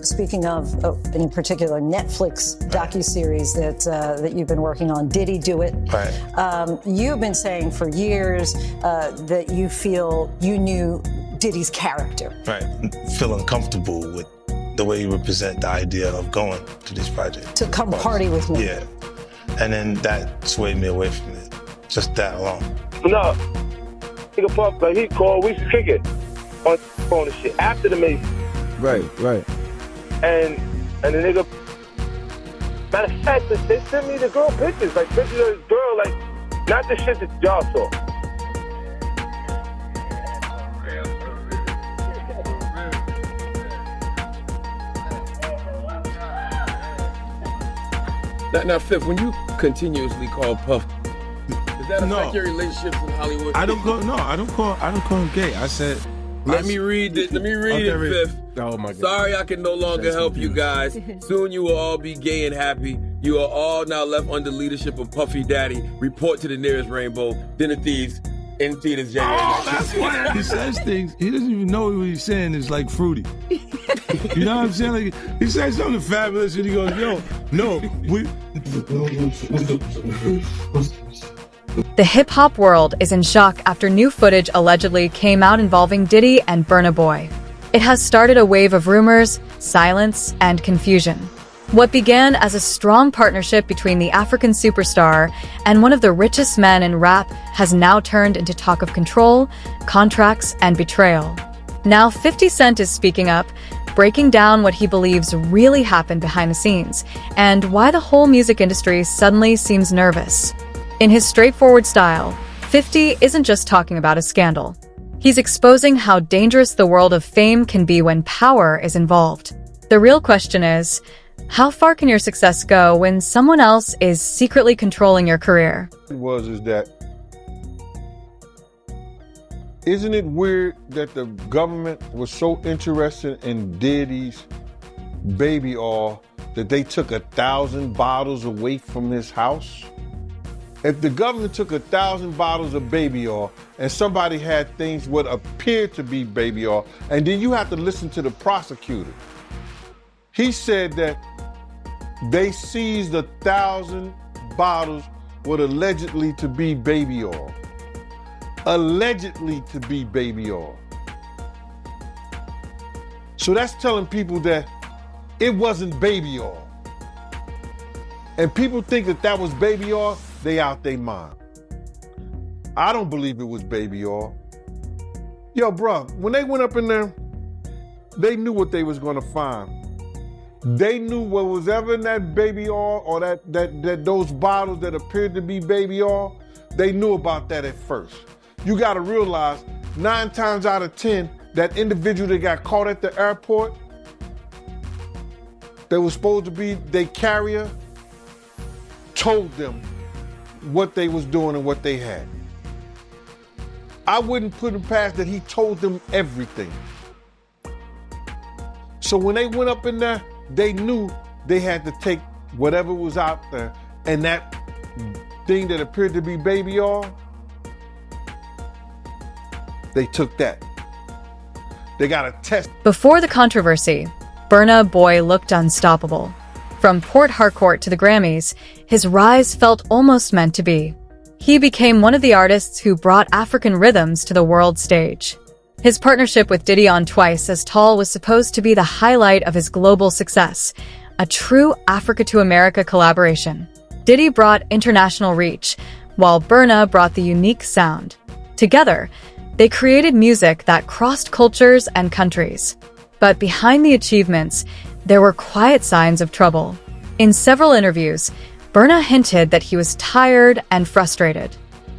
Speaking of, in particular, Netflix docuseries that you've been working on, Diddy Do It. Right. You've been saying for years that you feel you knew Diddy's character. Right. Feeling comfortable with the way you represent the idea of going to this project. To come party with me. Yeah. And then that swayed me away from it. Just that alone. No. Nigga Puff, like he called, we used to kick it on phone and shit after the Mason. Right. And the nigga, matter of fact, they sent me the girl pictures, like pictures of this girl, like not the shit that y'all saw. Now, Fifth, when you continuously call Puff, does that affect your relationships in Hollywood? I don't call him gay. I said, Let me read it, Fifth. Oh my God. Sorry I can no longer help you guys. Soon you will all be gay and happy. You are all now left under leadership of Puffy Daddy. Report to the nearest rainbow. Dinner Thieves in theaters January 19th. That's why he says things. He doesn't even know what he's saying is like fruity. You know what I'm saying? Like, he says something fabulous and he goes, yo, no, we... The hip-hop world is in shock after new footage allegedly came out involving Diddy and Burna Boy. It has started a wave of rumors, silence, and confusion. What began as a strong partnership between the African superstar and one of the richest men in rap has now turned into talk of control, contracts, and betrayal. Now 50 Cent is speaking up, breaking down what he believes really happened behind the scenes, and why the whole music industry suddenly seems nervous. In his straightforward style, 50 isn't just talking about a scandal. He's exposing how dangerous the world of fame can be when power is involved. The real question is, how far can your success go when someone else is secretly controlling your career? Isn't it weird that the government was so interested in Diddy's baby oil that they took 1,000 bottles away from his house? If the government took 1,000 bottles of baby oil and somebody had things what appeared to be baby oil, and then you have to listen to the prosecutor. He said that they seized 1,000 bottles what allegedly to be baby oil. Allegedly to be baby oil. So that's telling people that it wasn't baby oil. And people think that that was baby oil, they out their mind. I don't believe it was baby oil. Yo, bro, when they went up in there, they knew what they was gonna find. They knew what was ever in that baby oil or that those bottles that appeared to be baby oil, they knew about that at first. You gotta realize 9 times out of 10, that individual that got caught at the airport, that was supposed to be their carrier, told them what they was doing and what they had. I wouldn't put him past that he told them everything. So when they went up in there, they knew they had to take whatever was out there, and that thing that appeared to be baby oil, they took that. They got a test. Before the controversy, Burna Boy looked unstoppable. From Port Harcourt to the Grammys, his rise felt almost meant to be. He became one of the artists who brought African rhythms to the world stage. His partnership with Diddy on Twice as Tall was supposed to be the highlight of his global success, a true Africa to America collaboration. Diddy brought international reach, while Burna brought the unique sound. Together, they created music that crossed cultures and countries. But behind the achievements, there were quiet signs of trouble. In several interviews, Burna hinted that he was tired and frustrated.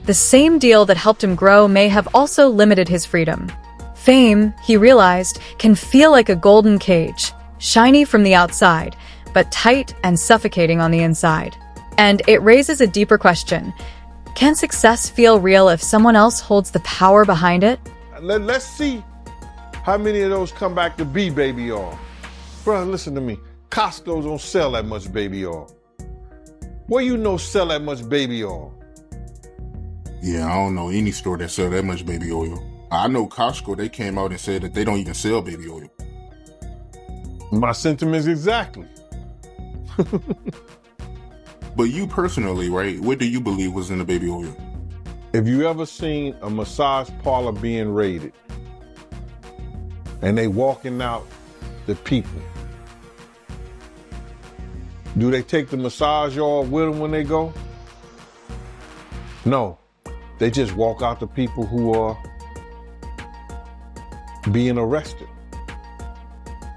The same deal that helped him grow may have also limited his freedom. Fame, he realized, can feel like a golden cage, shiny from the outside, but tight and suffocating on the inside. And it raises a deeper question. Can success feel real if someone else holds the power behind it? Let's see how many of those come back to be baby oil. Bro, listen to me. Costco don't sell that much baby oil. Where you know sell that much baby oil? Yeah, I don't know any store that sell that much baby oil. I know Costco, they came out and said that they don't even sell baby oil. My sentiments exactly. But you personally, right? What do you believe was in the baby oil? If you ever seen a massage parlor being raided and they walking out the people, do they take the massage oil with them when they go? No, they just walk out the people who are being arrested.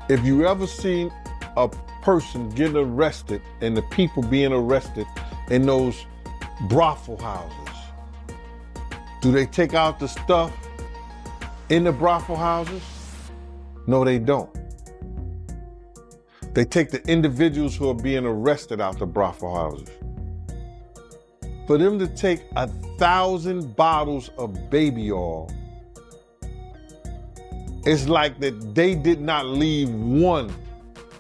If you ever seen a person get arrested and the people being arrested in those brothel houses, do they take out the stuff in the brothel houses? No, they don't. They take the individuals who are being arrested out the brothel houses. For them to take 1,000 bottles of baby oil, it's like that they did not leave one.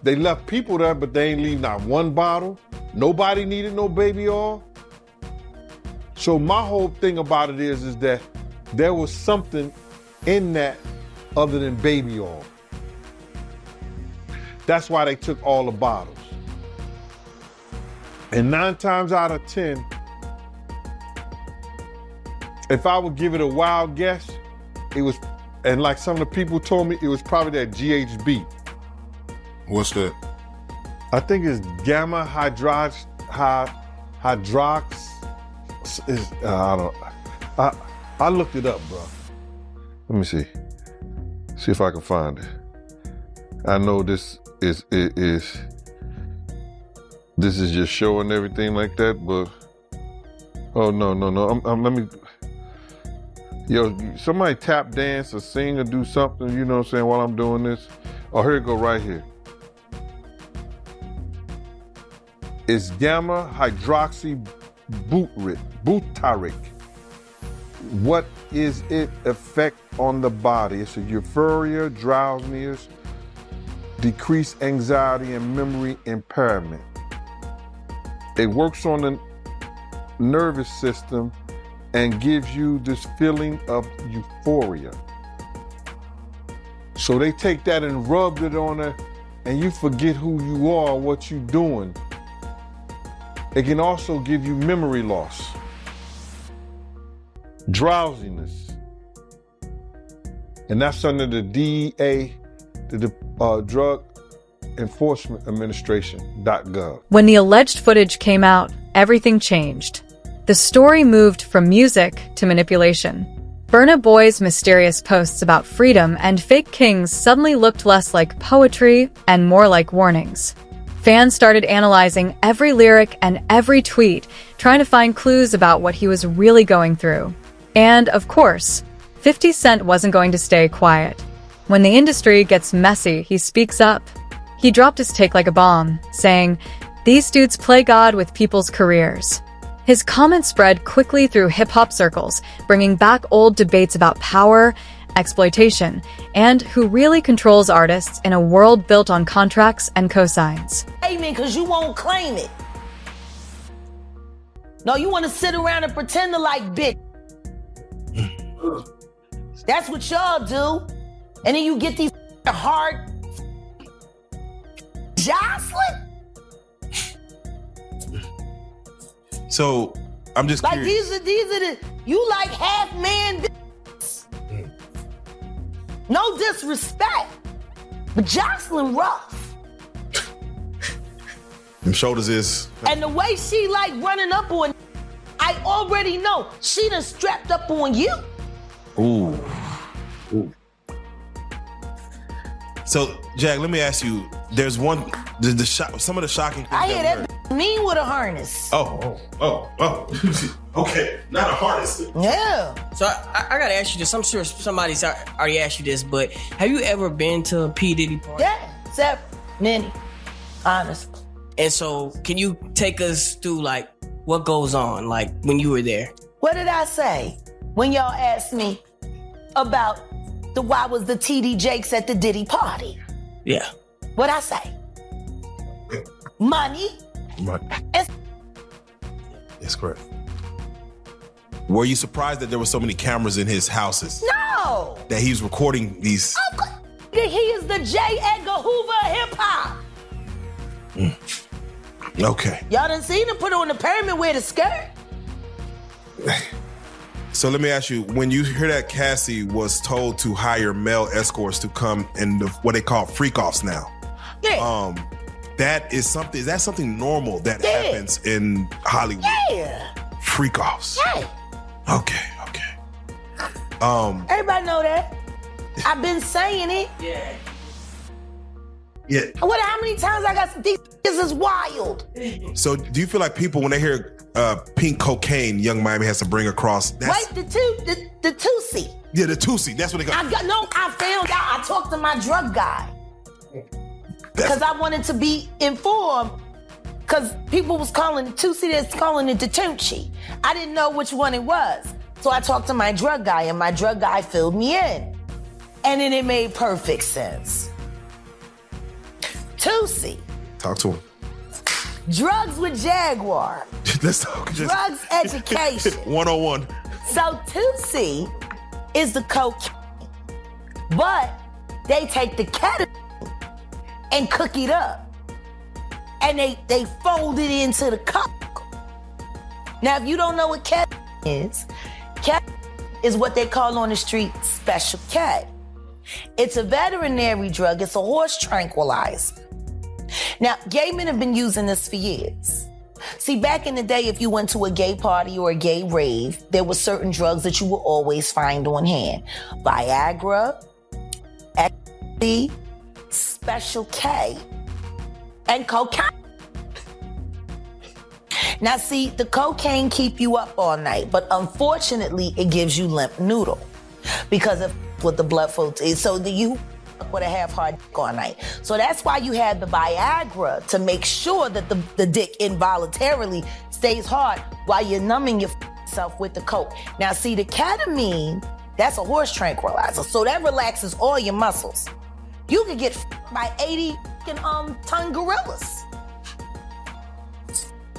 They left people there, but they ain't leave not one bottle. Nobody needed no baby oil. So my whole thing about it is that there was something in that other than baby oil. That's why they took all the bottles. And 9 times out of 10, if I would give it a wild guess, it was, and like some of the people told me, it was probably that GHB. What's that? I think it's gamma hydrox. I looked it up, bro. Let me see. See if I can find it. I know this is just showing everything like that, but oh no. Let me. Yo, somebody tap dance or sing or do something, you know what I'm saying, while I'm doing this. Oh, here it go right here. It's gamma hydroxy butyric. What is its effect on the body? It's a euphoria, drowsiness, decreased anxiety, and memory impairment. It works on the nervous system and gives you this feeling of euphoria. So they take that and rub it on her, and you forget who you are, what you're doing. It can also give you memory loss, drowsiness. And that's under the DEA, the Drug Enforcement Administration.gov. When the alleged footage came out, everything changed. The story moved from music to manipulation. Burna Boy's mysterious posts about freedom and fake kings suddenly looked less like poetry and more like warnings. Fans started analyzing every lyric and every tweet, trying to find clues about what he was really going through. And, of course, 50 Cent wasn't going to stay quiet. When the industry gets messy, he speaks up. He dropped his take like a bomb, saying, "These dudes play God with people's careers." His comments spread quickly through hip-hop circles, bringing back old debates about power, exploitation, and who really controls artists in a world built on contracts and cosigns. Amen, because you won't claim it. No, you want to sit around and pretend to like bitch. That's what y'all do. And then you get these hard Jocelyn. So I'm just like curious. these are the you like half man. No disrespect, but Jocelyn rough. Them shoulders is. And the way she like running up on, I already know she done strapped up on you. Ooh. So Jack, let me ask you. There's one. Some of the shocking things. I hear that mean with a harness. Oh. Okay, not a harness. Yeah. So I gotta ask you this. I'm sure somebody's already asked you this, but have you ever been to a P. Diddy party? Yeah, except many, honestly. And so, can you take us through like what goes on, like when you were there? What did I say when y'all asked me about why was the TD Jakes at the Diddy party? Yeah. What'd I say? Money. That's correct. Were you surprised that there were so many cameras in his houses? No. That he was recording these? He is the J. Edgar Hoover of hip hop. Okay. Y'all done seen him put on the pyramid with a skirt. So let me ask you, when you hear that Cassie was told to hire male escorts to come in what they call freak-offs now. Yeah. Is that something normal that happens in Hollywood? Yeah. Freak-offs. Yeah. Okay. Everybody know that. I've been saying it. Yeah. Yeah. How many times I got these is wild. So do you feel like people, when they hear pink cocaine, Young Miami has to bring across? Wait, the Tusi. Yeah, the Tusi. That's what they got. I found out. I talked to my drug guy. Because I wanted to be informed. Because people was calling it Tusi, that's calling it the Tunchi. I didn't know which one it was. So I talked to my drug guy, and my drug guy filled me in. And then it made perfect sense. Tusi. Talk to him. Drugs with Jaguar. Let's talk. Drugs education. 101. So Tusi is the cocaine. But they take the ketamine and cook it up. And they fold it into the cup. Now, if you don't know what ketamine is what they call on the street Special K. It's a veterinary drug. It's a horse tranquilizer. Now, gay men have been using this for years. See, back in the day, if you went to a gay party or a gay rave, there were certain drugs that you would always find on hand. Viagra, ecstasy, Special K, and cocaine. Now, see, the cocaine keep you up all night, but unfortunately, it gives you limp noodle because of what the blood flow is. So you would have hard dick all night. So that's why you have the Viagra, to make sure that the dick involuntarily stays hard while you're numbing yourself with the coke. Now, see, the ketamine, that's a horse tranquilizer, so that relaxes all your muscles. You could get by 80-ton gorillas.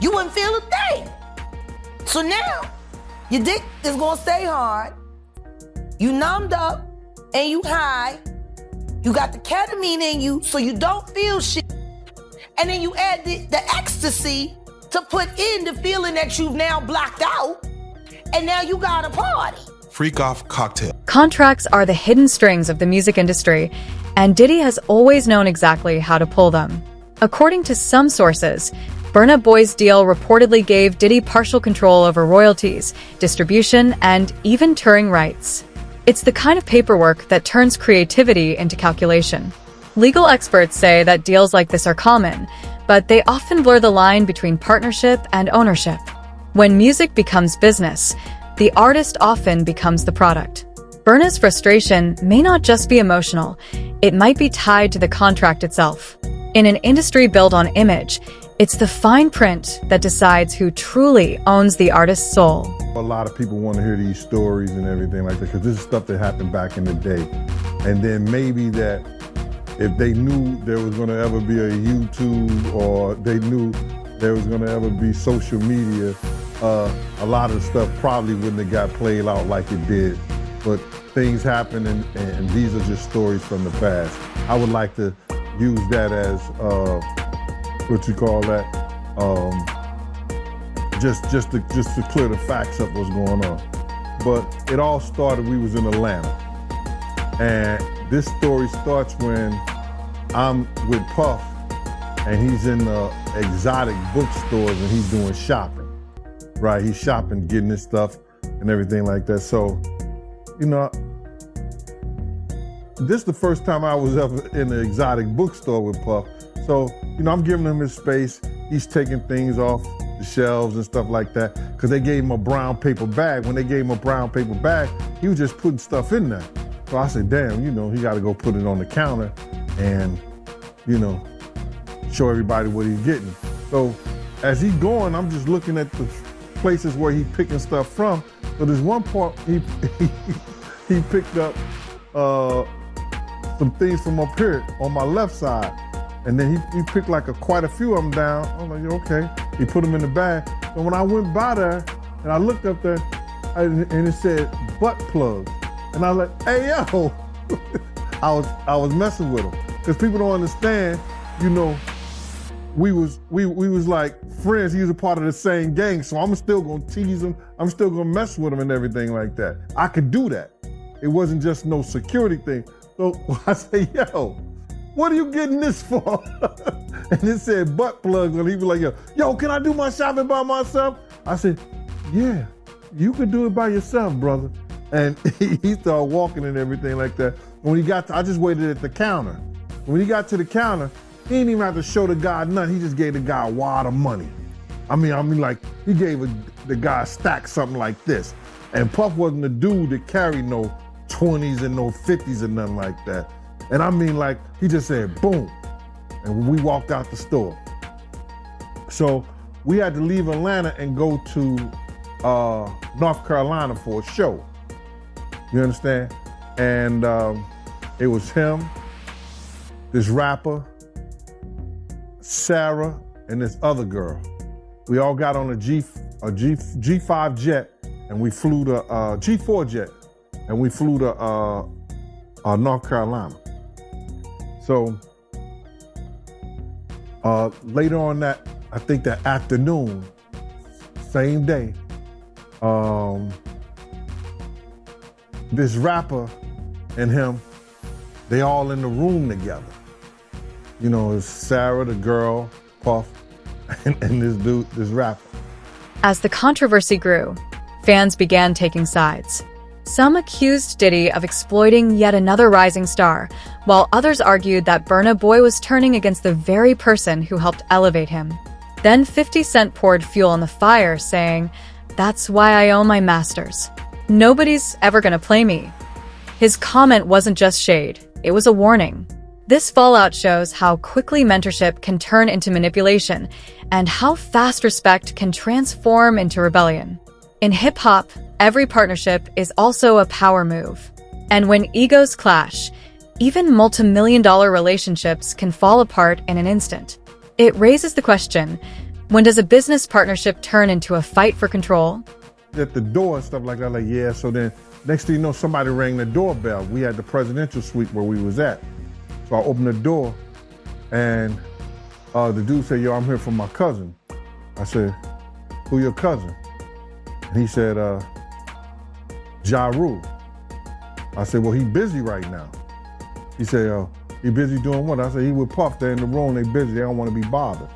You wouldn't feel a thing. So now, your dick is gonna stay hard. You numbed up and you high. You got the ketamine in you, so you don't feel shit. And then you add the ecstasy to put in the feeling that you've now blocked out. And now you got a party. Freak-off cocktail. Contracts are the hidden strings of the music industry, and Diddy has always known exactly how to pull them. According to some sources, Burna Boy's deal reportedly gave Diddy partial control over royalties, distribution, and even touring rights. It's the kind of paperwork that turns creativity into calculation. Legal experts say that deals like this are common, but they often blur the line between partnership and ownership. When music becomes business, the artist often becomes the product. Burna's frustration may not just be emotional, it might be tied to the contract itself. In an industry built on image, it's the fine print that decides who truly owns the artist's soul. A lot of people want to hear these stories and everything like that because this is stuff that happened back in the day. And then maybe that if they knew there was going to ever be a YouTube or they knew there was going to ever be social media, a lot of stuff probably wouldn't have got played out like it did. But things happen and these are just stories from the past. I would like to use that as what you call that, just to clear the facts up what's going on. But it all started, we was in Atlanta. And this story starts when I'm with Puff and he's in the exotic bookstores and he's doing shopping, right? He's shopping, getting his stuff and everything like that. So, you know, this is the first time I was ever in an exotic bookstore with Puff. So, you know, I'm giving him his space. He's taking things off the shelves and stuff like that because they gave him a brown paper bag. When they gave him a brown paper bag, he was just putting stuff in there. So I said, damn, you know, he got to go put it on the counter and, you know, show everybody what he's getting. So as he's going, I'm just looking at the places where he's picking stuff from. So there's one part he picked up some things from up here on my left side. And then he picked like quite a few of them down. I'm like, okay. He put them in the bag. So when I went by there and I looked up there and it said butt plug. And I was like, hey, yo. I was messing with him. Because people don't understand, you know, we was like friends. He was a part of the same gang, so I'm still gonna tease him. I'm still gonna mess with him and everything like that. I could do that. It wasn't just no security thing. So I say, yo, what are you getting this for? And it said butt plugs, and he was like, yo, can I do my shopping by myself? I said, yeah, you can do it by yourself, brother. And he started walking and everything like that. When he got to, I just waited at the counter. When he got to the counter, he didn't even have to show the guy nothing. He just gave the guy a wad of money. I mean, like, he gave the guy a stack something like this. And Puff wasn't the dude that carried no 20s and no 50s and nothing like that. And I mean, like, he just said, boom. And we walked out the store. So we had to leave Atlanta and go to North Carolina for a show. You understand? And it was him, this rapper, Sarah, and this other girl. We all got on a G5 jet, and we flew to G4 jet, and we flew to North Carolina. So later on that, I think that afternoon, same day, this rapper and him, they all in the room together. You know, it's Sarah, the girl, Puff, and this dude, this rapper. As the controversy grew, fans began taking sides. Some accused Diddy of exploiting yet another rising star, while others argued that Burna Boy was turning against the very person who helped elevate him. Then 50 Cent poured fuel on the fire, saying, "That's why I own my masters. Nobody's ever gonna play me." His comment wasn't just shade, it was a warning. This fallout shows how quickly mentorship can turn into manipulation and how fast respect can transform into rebellion. In hip-hop, every partnership is also a power move. And when egos clash, even multi-million-dollar relationships can fall apart in an instant. It raises the question, when does a business partnership turn into a fight for control? At the door and stuff like that, like, yeah, so then next thing you know, somebody rang the doorbell. We had the presidential suite where we was at. So I opened the door, and the dude said, yo, I'm here for my cousin. I said, who your cousin? And he said, Ja Rule. I said, well, he busy right now. He said, he busy doing what? I said, he with Puff, they're in the room, they busy, they don't want to be bothered.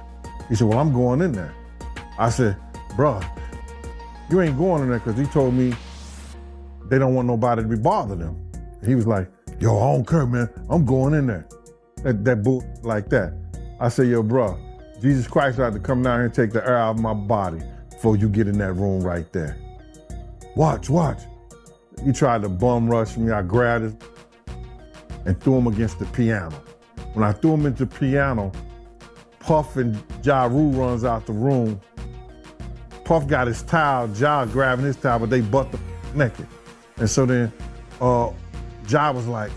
He said, well, I'm going in there. I said, bruh, you ain't going in there, because he told me they don't want nobody to be bothering them. And he was like, yo, I don't care, man. I'm going in there. That bull like that. I said, yo, bro, Jesus Christ had to come down here and take the air out of my body before you get in that room right there. Watch. He tried to bum rush me. I grabbed him and threw him against the piano. When I threw him into the piano, Puff and Ja Rule runs out the room. Puff got his towel, Ja grabbing his towel, but they butt the naked. And so then Ja was like,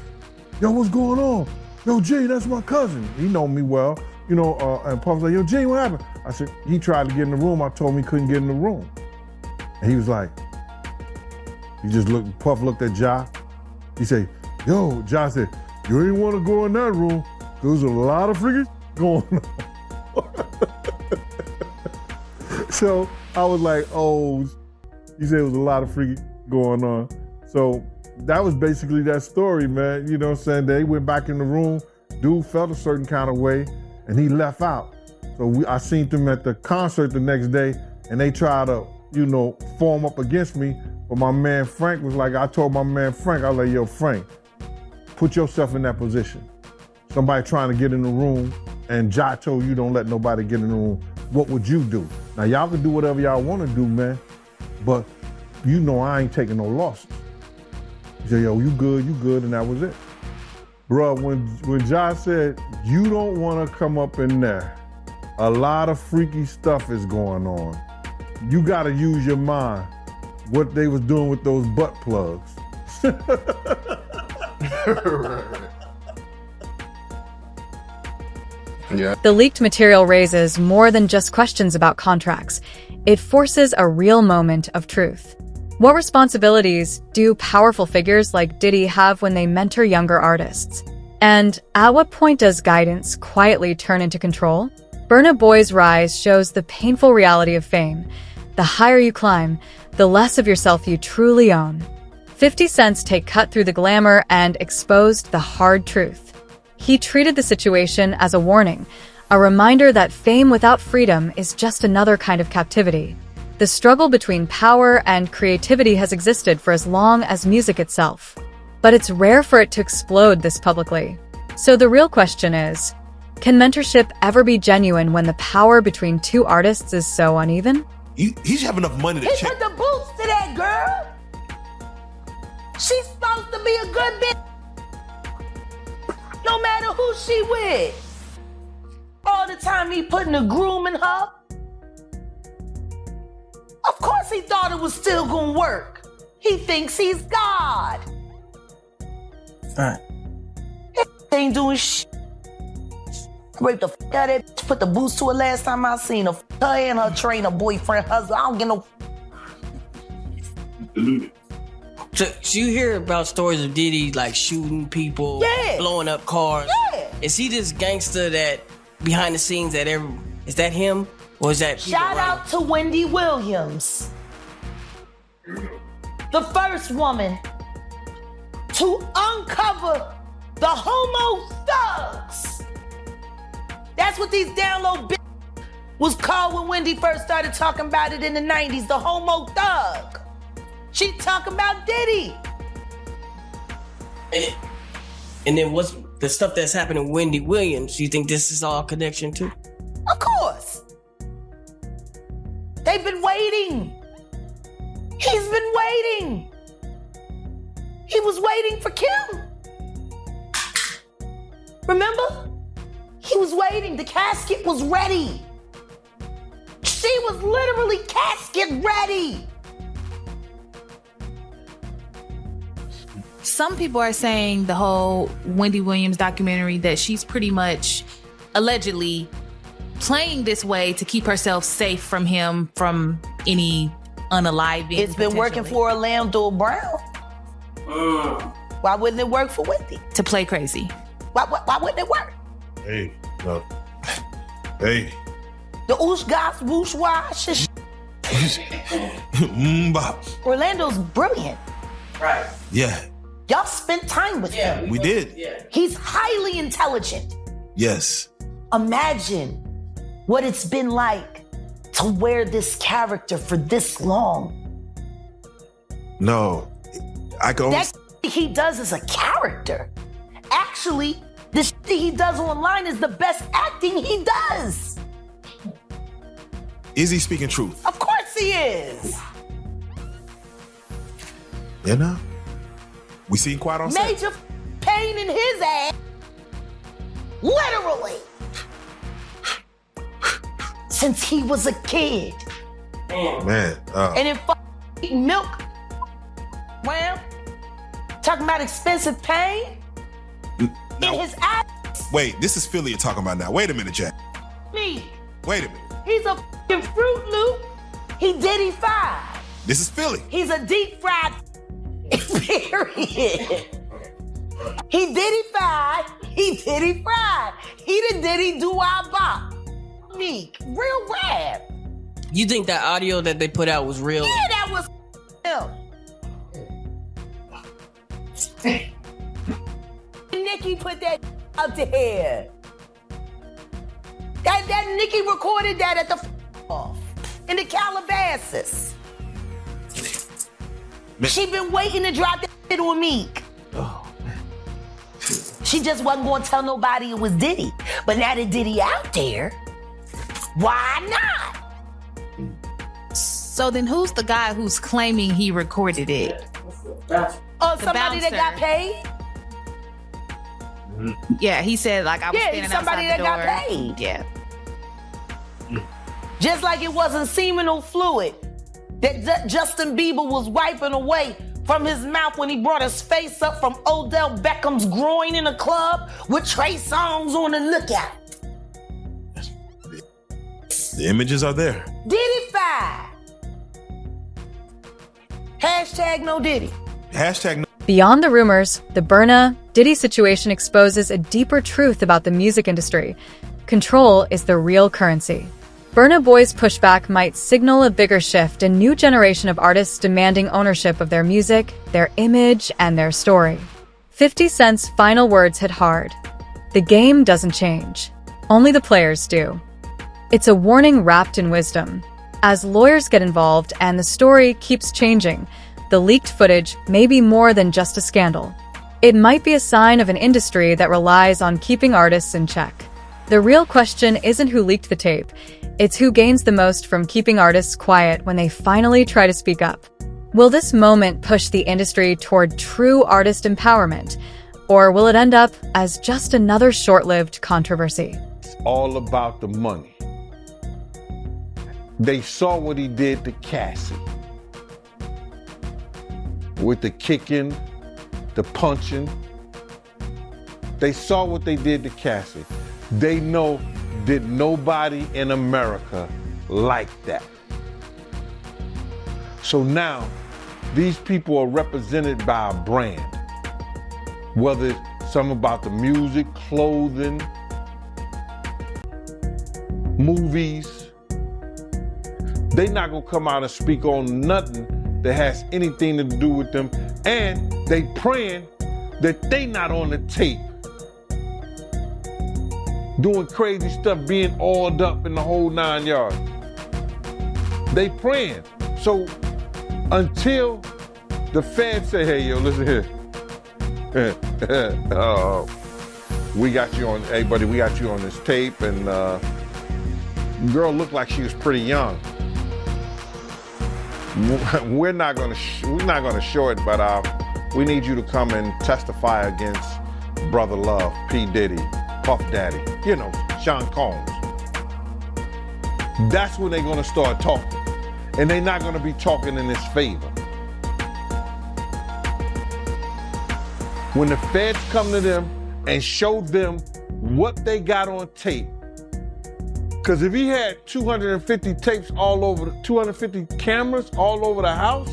yo, what's going on? Yo, G, that's my cousin. He know me well, you know, and Puff was like, yo, G, what happened? I said, he tried to get in the room. I told him he couldn't get in the room. And he was like, Puff looked at Ja. He said, yo, Ja said, you ain't want to go in that room. There's a lot of freaking going on. So I was like, oh, he said it was a lot of freaking going on. So that was basically that story, man. You know what I'm saying? They went back in the room. Dude felt a certain kind of way, and he left out. So I seen them at the concert the next day, and they tried to, you know, form up against me. But my man Frank was like, I told my man Frank, I was like, yo, Frank, put yourself in that position. Somebody trying to get in the room, and Ja told you don't let nobody get in the room. What would you do? Now, y'all can do whatever y'all want to do, man, but you know I ain't taking no losses. He said, yo, you good, and that was it. Bruh, when Ja said, you don't want to come up in there, a lot of freaky stuff is going on. You got to use your mind. What they was doing with those butt plugs. Yeah. The leaked material raises more than just questions about contracts. It forces a real moment of truth. What responsibilities do powerful figures like Diddy have when they mentor younger artists? And at what point does guidance quietly turn into control? Burna Boy's rise shows the painful reality of fame. The higher you climb, the less of yourself you truly own. 50 Cent's take cut through the glamour and exposed the hard truth. He treated the situation as a warning, a reminder that fame without freedom is just another kind of captivity. The struggle between power and creativity has existed for as long as music itself. But it's rare for it to explode this publicly. So the real question is, can mentorship ever be genuine when the power between two artists is so uneven? He's have enough money to He check. put the boots to that girl. She's supposed to be a good bitch. No matter who she with. All the time he putting the groom in her. Of course he thought it was still gonna work. He thinks he's God. Alright. He ain't doing shit. Raped the f out of that bitch, put the boots to her last time I seen her. Her and her trainer, boyfriend, husband. I don't get no. So you hear about stories of Diddy like shooting people, Yeah. blowing up cars. Yeah. Is he this gangster that behind the scenes that is that him? Or is that people Shout around? out to Wendy Williams, the first woman to uncover the homo thugs. That's what these down low bitches was called when Wendy first started talking about it in the 90s, the homo thug. She talking about Diddy. And then what's the stuff that's happening with Wendy Williams? You think this is all connection too? Of course. They've been waiting. He's been waiting. He was waiting for Kim. Remember? He was waiting. The casket was ready. She was literally casket ready. Some people are saying the whole Wendy Williams documentary that she's pretty much allegedly playing this way to keep herself safe from him, from any unaliving. It's been working for Orlando Brown. Why wouldn't it work for Wendy? To play crazy. Why wouldn't it work? Hey, no. Hey. The oosh gosh whoosh wash. Bop. Orlando's brilliant. Right. Yeah, Y'all spent time with him. we did. He's highly intelligent. Yes. Imagine what it's been like to wear this character for this long. No. I can only... That he does is a character. Actually, the shit he does online is the best acting he does. Is he speaking truth? Of course he is. You know? We seen Quiet on set. Major pain in his ass. Literally. Since he was a kid. Man. And in eating milk. Well, talking about expensive pain in his ass. Wait, this is Philly you're talking about now. Wait a minute, Jack. Me. Wait a minute. He's a f***ing Fruit Loop. He Diddy fried. This is Philly. He's a deep fried period. He Diddy fried. He Diddy fried. He the Diddy do our bop. Meek. Real rap. You think that audio that they put out was real? Yeah, that was him. Nicki put that out there. That Nicki recorded that at the off in the Calabasas. She been waiting to drop that shit on Meek. Oh, man. She just wasn't gonna tell nobody it was Diddy. But now that Diddy out there, why not? So then who's the guy who's claiming he recorded it? Oh, somebody that got paid? Yeah, he said like I was Yeah, standing somebody outside the that door. got paid. Yeah. Just like it wasn't seminal fluid that Justin Bieber was wiping away from his mouth when he brought his face up from Odell Beckham's groin in a club with Trey Songz on the lookout. The images are there. Diddy-fied. Hashtag no Diddy. Hashtag no. Beyond the rumors, the Burna Diddy's situation exposes a deeper truth about the music industry. Control is the real currency. Burna Boy's pushback might signal a bigger shift, a new generation of artists demanding ownership of their music, their image, and their story. 50 Cent's final words hit hard. The game doesn't change. Only the players do. It's a warning wrapped in wisdom. As lawyers get involved and the story keeps changing, the leaked footage may be more than just a scandal. It might be a sign of an industry that relies on keeping artists in check. The real question isn't who leaked the tape, it's who gains the most from keeping artists quiet when they finally try to speak up. Will this moment push the industry toward true artist empowerment, or will it end up as just another short-lived controversy? It's all about the money. They saw what he did to Cassie. With the kicking, the punching. They saw what they did to Cassie. They know that nobody in America liked that. So now, these people are represented by a brand. Whether it's something about the music, clothing, movies, they not gonna come out and speak on nothing that has anything to do with them, and they praying that they not on the tape doing crazy stuff, being oiled up in the whole 9 yards. They praying. So until the feds say, hey, yo, listen here. We got you on, hey buddy, we got you on this tape, and girl looked like she was pretty young. We're not gonna show it, but we need you to come and testify against Brother Love, P. Diddy, Puff Daddy, you know, Sean Combs. That's when they're gonna start talking. And they're not gonna be talking in his favor. When the feds come to them and show them what they got on tape, because if he had 250 tapes all over, 250 cameras all over the house,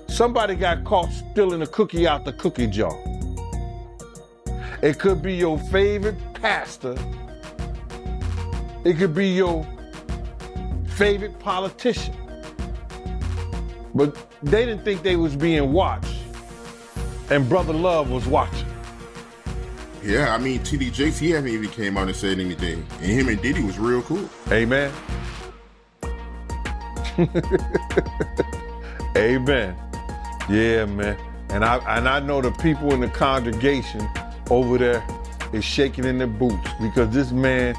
somebody got caught stealing a cookie out the cookie jar. It could be your favorite pastor. It could be your favorite politician. But they didn't think they was being watched. And Brother Love was watching. Yeah, I mean, TD Jakes, he haven't even came out and said anything. And him and Diddy was real cool. Amen. Amen. Yeah, man. And I know the people in the congregation over there is shaking in their boots because this man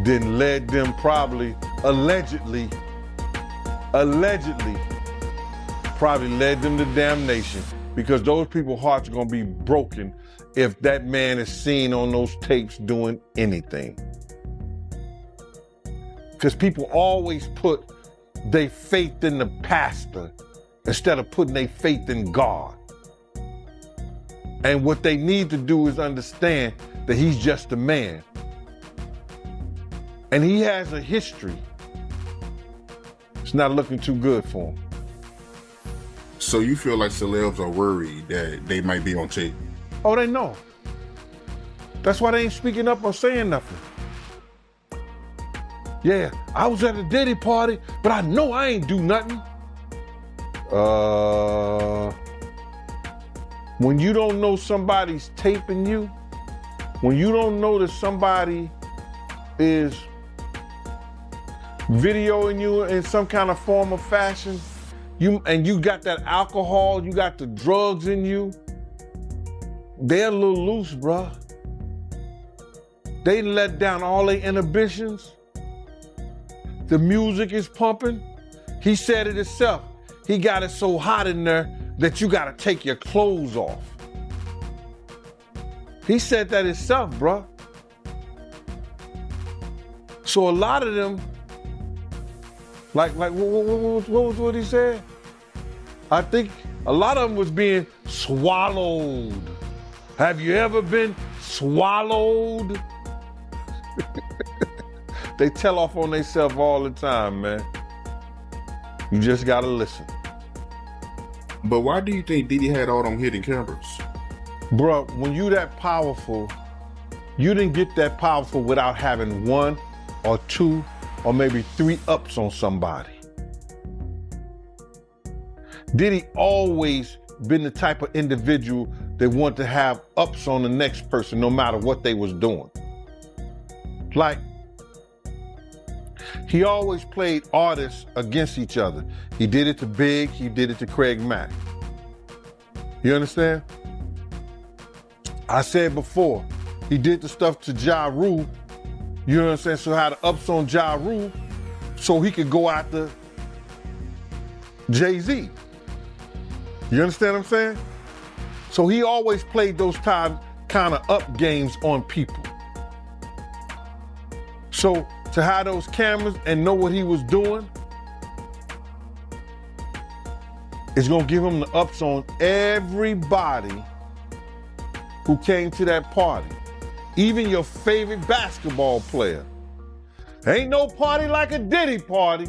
didn't let them probably, allegedly led them to damnation, because those people's hearts are gonna be broken if that man is seen on those tapes doing anything. Because people always put their faith in the pastor instead of putting their faith in God. And what they need to do is understand that he's just a man. And he has a history. It's not looking too good for him. So you feel like celebs are worried that they might be on tape? Oh, they know. That's why they ain't speaking up or saying nothing. Yeah, I was at a Diddy party, but I know I ain't do nothing. When you don't know somebody's taping you, when you don't know that somebody is videoing you in some kind of form or fashion, you got that alcohol, you got the drugs in you, they're a little loose, bruh. They let down all their inhibitions. The music is pumping. He said it himself. He got it so hot in there that you gotta take your clothes off. He said that himself, bruh. So a lot of them, like what he said? I think a lot of them was being swallowed. Have you ever been swallowed? They tell off on themselves all the time, man. You just gotta listen. But why do you think Diddy had all them hidden cameras? Bruh, when you that powerful, you didn't get that powerful without having 1 or 2 or maybe 3 ups on somebody. Diddy always been the type of individual that wanted to have ups on the next person no matter what they was doing. Like, he always played artists against each other. He did it to Big, he did it to Craig Mack. You understand? I said before, he did the stuff to Ja Rule, you know what I'm saying? So had the ups on Ja Rule so he could go after Jay-Z. You understand what I'm saying? So he always played those kind of up games on people. So to have those cameras and know what he was doing, it's gonna give him the ups on everybody who came to that party. Even your favorite basketball player. Ain't no party like a Diddy party.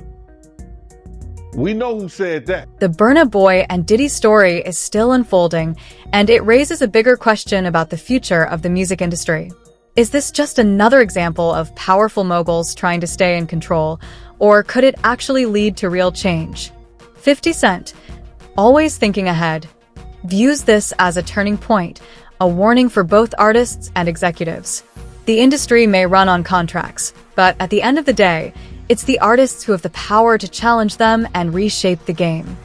We know who said that. The Burna Boy and Diddy story is still unfolding, and it raises a bigger question about the future of the music industry. Is this just another example of powerful moguls trying to stay in control, or could it actually lead to real change? 50 Cent, always thinking ahead, views this as a turning point, a warning for both artists and executives. The industry may run on contracts, but at the end of the day, it's the artists who have the power to challenge them and reshape the game.